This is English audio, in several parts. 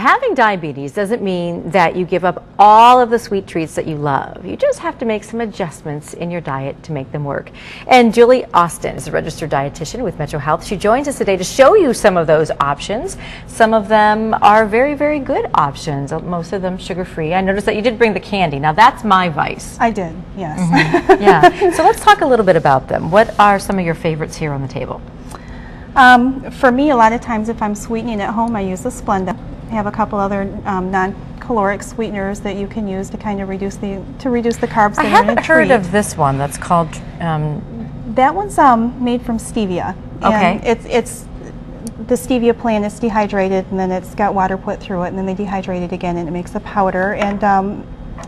having diabetes doesn't mean that you give up all of the sweet treats that you love. You just have to make some adjustments in your diet to make them work. And Julie Austin is a registered dietitian with Metro Health. She joins us today to show you some of those options. Some of them are very, very good options, most of them sugar-free. I noticed that you did bring the candy. Now that's my vice. I did, yes. Yeah, so let's talk a little bit about them. What are some of your favorites here on the table? For me, a lot of times if I'm sweetening at home, I use the Splenda. I have a couple other non-caloric sweeteners that you can use to kind of reduce the carbs that I are in a haven't heard treat. of this one that's called... That one's made from stevia. Okay. And it's the stevia plant is dehydrated, and then it's got water put through it, and then they dehydrate it again, and it makes a powder. And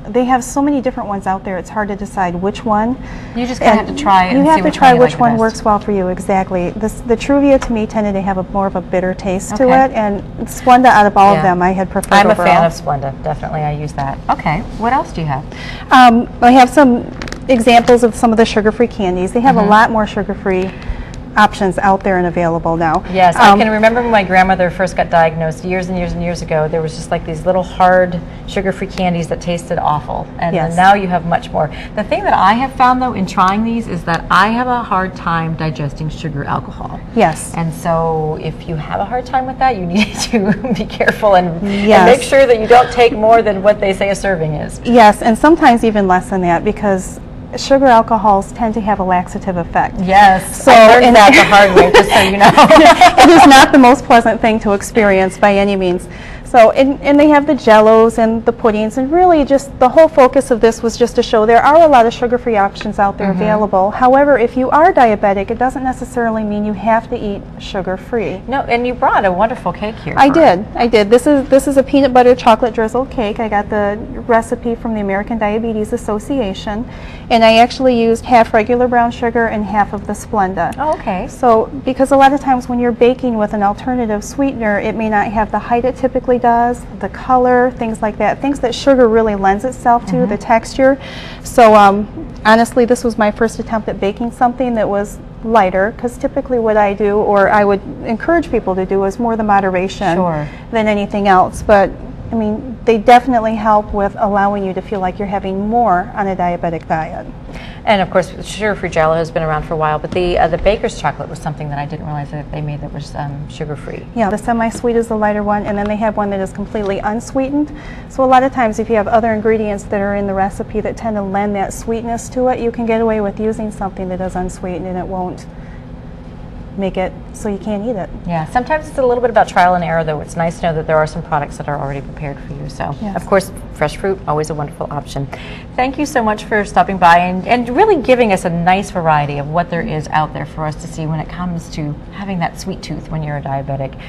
they have so many different ones out there, it's hard to decide which one. You just kind of have to try it and you see have to which try one you which like one the best. works well for you, exactly. The Truvia to me tended to have more of a bitter taste to Okay. it, and Splenda out of all of them I had preferred I'm overall. a fan of Splenda, definitely. I use that. Okay, what else do you have? I have some examples of some of the sugar-free candies. They have a lot more sugar-free options out there and available now. Yes, I can remember when my grandmother first got diagnosed years and years and years ago. There was just like these little hard sugar-free candies that tasted awful, and Yes. now you have much more. The thing that I have found though in trying these is that I have a hard time digesting sugar alcohol. Yes. And so if you have a hard time with that, you need to be careful and Yes. make sure that you don't take more than what they say a serving is. Yes, and sometimes even less than that, because sugar alcohols tend to have a laxative effect. Yes, So- I learned and- that the hard way, just so you know. It is not the most pleasant thing to experience by any means. So, and they have the jellos and the puddings, and really just the whole focus of this was just to show there are a lot of sugar-free options out there available. However, if you are diabetic, it doesn't necessarily mean you have to eat sugar-free. No, and you brought a wonderful cake here. I did. This is a peanut butter chocolate drizzled cake. I got the recipe from the American Diabetes Association, and I actually used half regular brown sugar and half of the Splenda. Oh, okay. So, because a lot of times when you're baking with an alternative sweetener, it may not have the height it typically does, the color, things like that, things that sugar really lends itself to, the texture. So, honestly, this was my first attempt at baking something that was lighter, because typically what I do, or I would encourage people to do, is more the moderation than anything else. But I mean, they definitely help with allowing you to feel like you're having more on a diabetic diet. And of course, sugar-free Jell-O has been around for a while, but the baker's chocolate was something that I didn't realize that they made that was sugar-free. Yeah, the semi-sweet is the lighter one, and then they have one that is completely unsweetened. So a lot of times if you have other ingredients that are in the recipe that tend to lend that sweetness to it, you can get away with using something that is unsweetened, and it won't make it so you can't eat it. Yeah, sometimes it's a little bit about trial and error, though. It's nice to know that there are some products that are already prepared for you. So, of course, fresh fruit, always a wonderful option. Thank you so much for stopping by and really giving us a nice variety of what there is out there for us to see when it comes to having that sweet tooth when you're a diabetic.